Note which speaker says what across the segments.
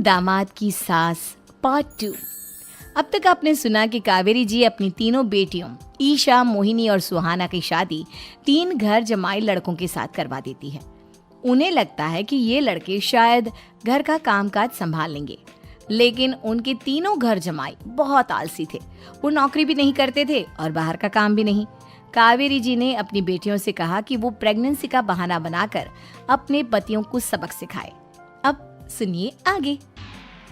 Speaker 1: दामाद की सास पार्ट 2। अब तक आपने सुना कि कावेरी जी अपनी तीनों बेटियों ईशा, मोहिनी और सुहाना की शादी 3 घर जमाई लड़कों के साथ करवा देती है। उन्हें लगता है कि ये लड़के शायद घर का कामकाज संभाल लेंगे, लेकिन उनके तीनों घर जमाई बहुत आलसी थे। वो नौकरी भी नहीं करते थे और बाहर का काम भी नहीं। कावेरी जी ने अपनी बेटियों से कहा कि वो प्रेगनेंसी का बहाना बनाकर अपने पतियों को सबक सिखाए। अब सुनिए आगे।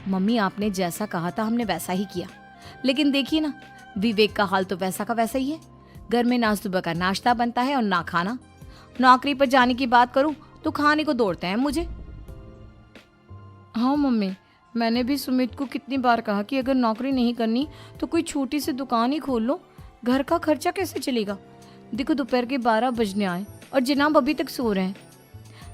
Speaker 1: मम्मी, आपने जैसा कहा था हमने वैसा ही किया, लेकिन देखिए ना, विवेक का हाल तो वैसा का वैसा ही है। घर में ना सुबह का नाश्ता बनता है और ना खाना। नौकरी पर जाने की बात करूं तो खाने को दौड़ते हैं मुझे। हाँ मम्मी, मैंने भी सुमित को कितनी बार कहा कि अगर नौकरी नहीं करनी तो कोई छोटी सी दुकान ही खोल लो, घर का खर्चा कैसे चलेगा। देखो दोपहर के 12 बजने आए और जनाब अभी तक सो रहे हैं।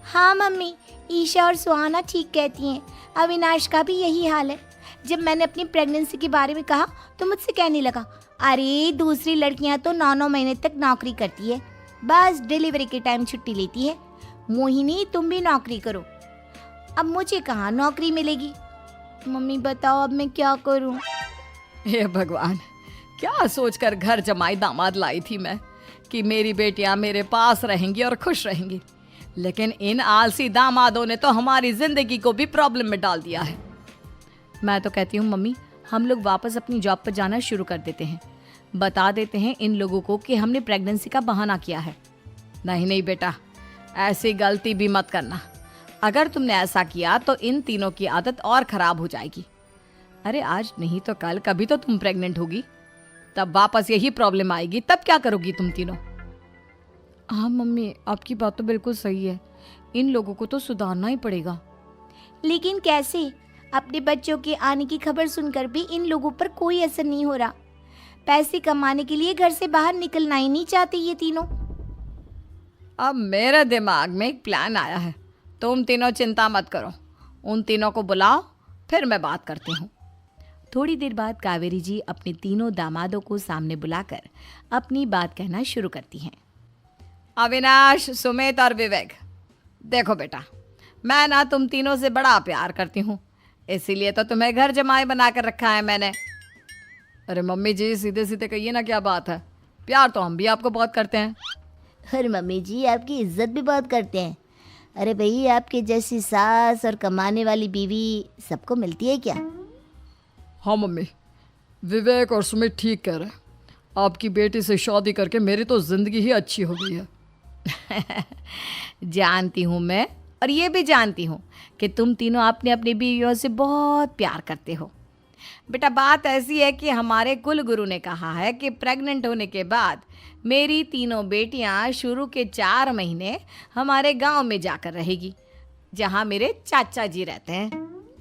Speaker 2: हाँ मम्मी, ईशा और सुहाना ठीक कहती हैं। अविनाश का भी यही हाल है। जब मैंने अपनी प्रेगनेंसी के बारे में कहा तो मुझसे कहने लगा, अरे दूसरी लड़कियां तो 9-9 महीने तक नौकरी करती है, बस डिलीवरी के टाइम छुट्टी लेती है। मोहिनी, तुम भी नौकरी करो। अब मुझे कहाँ नौकरी मिलेगी। मम्मी बताओ अब मैं क्या करूँ।
Speaker 1: हे भगवान, क्या सोचकर घर जमाई दामाद लाई थी मैं कि मेरी बेटियां मेरे पास रहेंगी और खुश रहेंगी, लेकिन इन आलसी दामादों ने तो हमारी जिंदगी को भी प्रॉब्लम में डाल दिया है। मैं तो कहती हूँ मम्मी, हम लोग वापस अपनी जॉब पर जाना शुरू कर देते हैं। बता देते हैं इन लोगों को कि हमने प्रेगनेंसी का बहाना किया है। नहीं नहीं बेटा, ऐसी गलती भी मत करना। अगर तुमने ऐसा किया तो इन तीनों की आदत और खराब हो जाएगी। अरे आज नहीं तो कल कभी तो तुम प्रेग्नेंट होगी, तब वापस यही प्रॉब्लम आएगी। तब क्या करोगी तुम तीनों। हाँ मम्मी, आपकी बात तो बिल्कुल सही है। इन लोगों को तो सुधारना ही पड़ेगा।
Speaker 2: लेकिन कैसे? अपने बच्चों के आने की खबर सुनकर भी इन लोगों पर कोई असर नहीं हो रहा। पैसे कमाने के लिए घर से बाहर निकलना ही नहीं चाहते ये तीनों।
Speaker 1: अब मेरे दिमाग में एक प्लान आया है। तुम तीनों चिंता मत करो, उन तीनों को बुलाओ, फिर मैं बात करती हूँ। थोड़ी देर बाद कावेरी जी अपने तीनों दामादों को सामने बुलाकर अपनी बात कहना शुरू करती हैं। अविनाश, सुमित और विवेक, देखो बेटा, मैं ना तुम तीनों से बड़ा प्यार करती हूँ, इसीलिए तो तुम्हें घर जमाई बना कर रखा है मैंने। अरे मम्मी जी, सीधे सीधे कहिए ना, क्या बात है। प्यार तो हम भी आपको बहुत करते हैं।
Speaker 2: अरे मम्मी जी, आपकी इज्जत भी बहुत करते हैं। अरे भाई, आपके जैसी सास और कमाने वाली बीवी सबको मिलती है क्या?
Speaker 1: हाँ मम्मी, विवेक और सुमित ठीक कह रहे हैं। आपकी बेटी से शादी करके मेरी तो जिंदगी ही अच्छी हो गई है। जानती हूँ मैं, और ये भी जानती हूँ कि तुम तीनों अपने अपनी बीवियों से बहुत प्यार करते हो। बेटा, बात ऐसी है कि हमारे कुल गुरु ने कहा है कि प्रेग्नेंट होने के बाद मेरी तीनों बेटियां शुरू के 4 महीने हमारे गांव में जाकर रहेगी, जहां मेरे चाचा जी रहते हैं।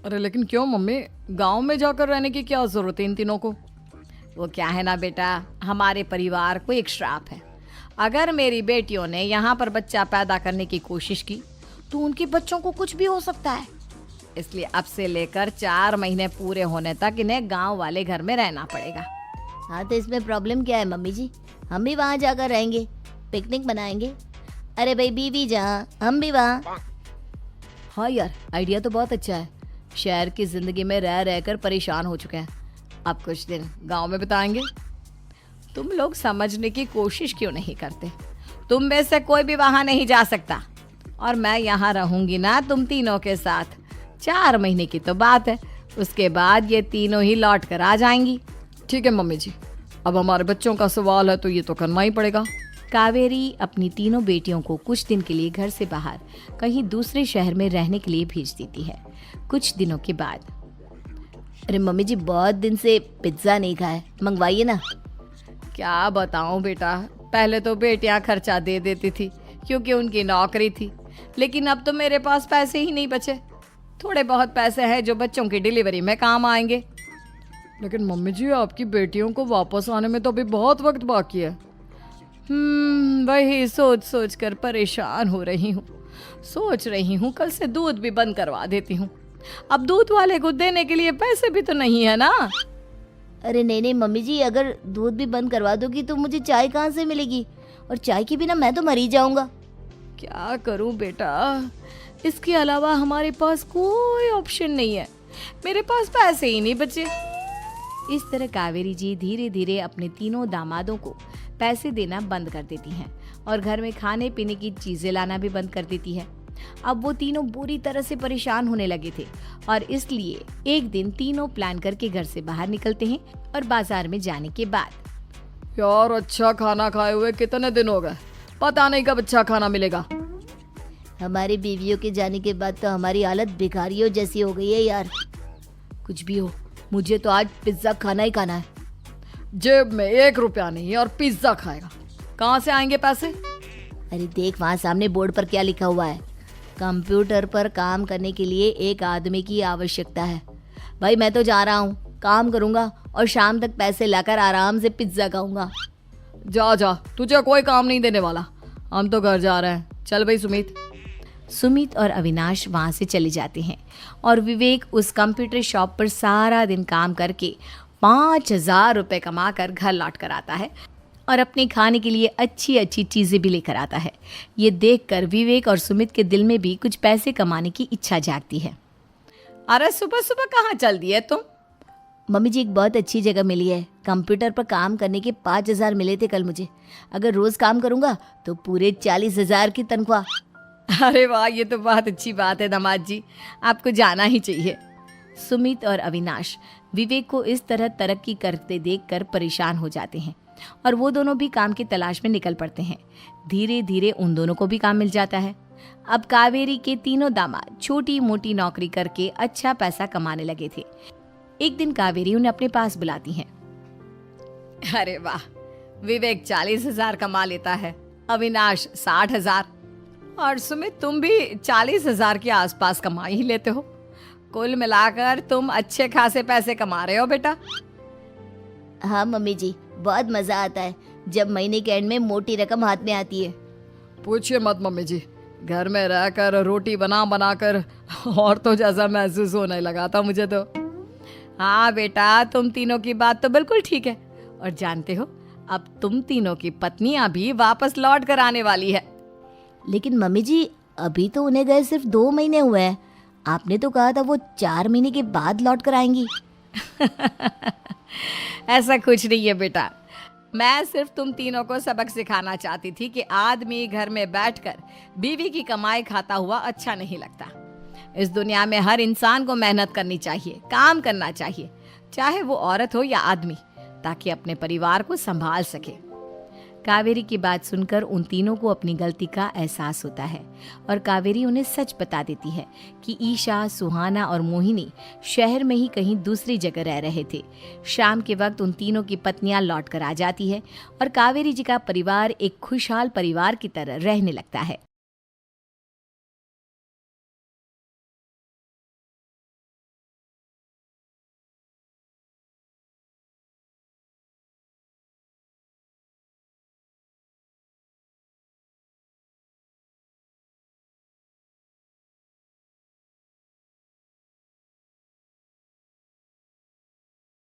Speaker 1: अरे लेकिन क्यों मम्मी, गांव में जाकर रहने की क्या जरूरत है इन तीनों को। वो क्या है ना बेटा, हमारे परिवार को एक श्राप है। अगर मेरी बेटियों ने यहाँ पर बच्चा पैदा करने की कोशिश की तो उनके बच्चों को कुछ भी हो सकता है। इसलिए अब से लेकर 4 महीने पूरे होने तक इन्हें गांव वाले घर में रहना पड़ेगा।
Speaker 2: हाँ तो इसमें प्रॉब्लम क्या है मम्मी जी, हम भी वहाँ जाकर रहेंगे, पिकनिक बनाएंगे। अरे भाई, बीवी जहाँ हम भी वहाँ।
Speaker 1: हाँ यार, आइडिया तो बहुत अच्छा है। शहर की जिंदगी में रह रहकर परेशान हो चुके हैं, अब कुछ दिन गांव में बिताएंगे। तुम लोग समझने की कोशिश क्यों नहीं करते। तुम में से कोई भी वहां नहीं जा सकता, और मैं यहाँ रहूंगी ना तुम तीनों के साथ। 4 महीने की तो बात है, उसके बाद ये तीनों ही लौट कर आ जाएंगी। ठीक है मम्मी जी, अब हमारे बच्चों का सवाल है तो ये तो करना ही पड़ेगा। कावेरी अपनी तीनों बेटियों को कुछ दिन के लिए घर से बाहर कहीं दूसरे शहर में रहने के लिए भेज देती है। कुछ दिनों के बाद,
Speaker 2: अरे मम्मी जी, बहुत दिन से पिज्ज़ा नहीं खाया, मंगवाइए ना।
Speaker 1: क्या बताऊं बेटा, पहले तो बेटियां खर्चा दे देती थी क्योंकि उनकी नौकरी थी, लेकिन अब तो मेरे पास पैसे ही नहीं बचे। थोड़े बहुत पैसे हैं जो बच्चों की डिलीवरी में काम आएंगे। लेकिन मम्मी जी, आपकी बेटियों को वापस आने में तो अभी बहुत वक्त बाकी है। वही सोच सोच कर परेशान हो रही हूँ। सोच रही हूँ कल से दूध भी बंद करवा देती हूँ। अब दूध वाले को देने के लिए पैसे भी तो नहीं है ना।
Speaker 2: अरे नहीं नहीं मम्मी जी, अगर दूध भी बंद करवा दोगी तो मुझे चाय कहाँ से मिलेगी, और चाय के बिना मैं तो मर ही जाऊंगा।
Speaker 1: क्या करूं बेटा, इसके अलावा हमारे पास कोई ऑप्शन नहीं है। मेरे पास पैसे ही नहीं बचे। इस तरह कावेरी जी धीरे धीरे अपने तीनों दामादों को पैसे देना बंद कर देती हैं और घर में खाने पीने की चीजें लाना भी बंद कर देती है। अब वो तीनों बुरी तरह से परेशान होने लगे थे और इसलिए एक दिन तीनों प्लान करके घर से बाहर निकलते हैं और बाजार में जाने के बाद
Speaker 3: यार अच्छा खाना खाए हुए कितने दिन हो गए, पता नहीं कब अच्छा खाना मिलेगा।
Speaker 2: हमारी बीवियों के जाने के बाद तो हमारी हालत भिखारियों जैसी हो गई है यार।
Speaker 1: कुछ भी हो, मुझे तो आज पिज्जा खाना ही खाना है।
Speaker 3: जेब में 1 रुपया नहीं है और पिज्जा खाएगा, कहाँ से आएंगे पैसे?
Speaker 2: अरे देख वहाँ सामने बोर्ड पर क्या लिखा हुआ है, कंप्यूटर पर काम करने के लिए एक आदमी की आवश्यकता है। भाई मैं तो जा रहा हूँ, काम करूँगा और शाम तक पैसे लाकर आराम से पिज्जा खाऊंगा।
Speaker 3: जा जा, तुझे कोई काम नहीं देने वाला, हम तो घर जा रहे हैं। चल भाई सुमित।
Speaker 1: सुमित और अविनाश वहाँ से चले जाते हैं और विवेक उस कंप्यूटर शॉप पर सारा दिन काम करके 5,000 रुपये कमा कर घर लौट कर आता है और अपने खाने के लिए अच्छी अच्छी चीज़ें भी लेकर आता है। ये देखकर विवेक और सुमित के दिल में भी कुछ पैसे कमाने की इच्छा जागती है।
Speaker 3: अरे सुबह सुबह कहाँ चल दिए तुम?
Speaker 2: मम्मी जी एक बहुत अच्छी जगह मिली है, कंप्यूटर पर काम करने के 5,000 मिले थे कल मुझे। अगर रोज काम करूंगा तो पूरे 40,000 की तनख्वाह।
Speaker 1: अरे वाह, ये तो बहुत अच्छी बात है दामाद जी, आपको जाना ही चाहिए। सुमित और अविनाश विवेक को इस तरह तरक्की करते देखकर परेशान हो जाते हैं और वो दोनों भी काम की तलाश में निकल पड़ते हैं। धीरे धीरे उन दोनों को भी काम मिल जाता है। अब कावेरी के तीनों दामाद छोटी मोटी नौकरी करके अच्छा पैसा कमाने लगे थे। एक दिन कावेरी उन्हें अपने पास बुलाती हैं।
Speaker 3: अरे वाह, विवेक 40,000 कमा लेता है, अविनाश 60,000 और सुमित तुम भी 40,000 के आसपास कमा ही लेते हो। कुल मिलाकर तुम अच्छे खासे पैसे कमा रहे हो बेटा।
Speaker 2: हाँ मम्मी जी, बहुत मजा आता है जब महीने के एंड में मोटी रकम हाथ में आती है।
Speaker 3: पूछिए मत मम्मी जी, घर में रहकर रोटी बना बना कर और तो जैसा महसूस होने लगा था मुझे तो।
Speaker 1: हाँ बेटा, तुम तीनों की बात तो बिल्कुल ठीक है और जानते हो अब तुम तीनों की पत्नियां भी वापस लौट कर आने वाली है।
Speaker 2: लेकिन मम्मी जी अभी तो उन्हें गए सिर्फ 2 महीने हुए हैं, आपने तो कहा था वो 4 महीने के बाद लौट कर आएंगी।
Speaker 1: ऐसा कुछ नहीं है बेटा, मैं सिर्फ तुम तीनों को सबक सिखाना चाहती थी कि आदमी घर में बैठकर बीवी की कमाई खाता हुआ अच्छा नहीं लगता। इस दुनिया में हर इंसान को मेहनत करनी चाहिए, काम करना चाहिए, चाहे वो औरत हो या आदमी, ताकि अपने परिवार को संभाल सके। कावेरी की बात सुनकर उन तीनों को अपनी गलती का एहसास होता है और कावेरी उन्हें सच बता देती है कि ईशा, सुहाना और मोहिनी शहर में ही कहीं दूसरी जगह रह रहे थे। शाम के वक्त उन तीनों की पत्नियां लौट कर आ जाती है और कावेरी जी का परिवार एक खुशहाल परिवार की तरह रहने लगता है।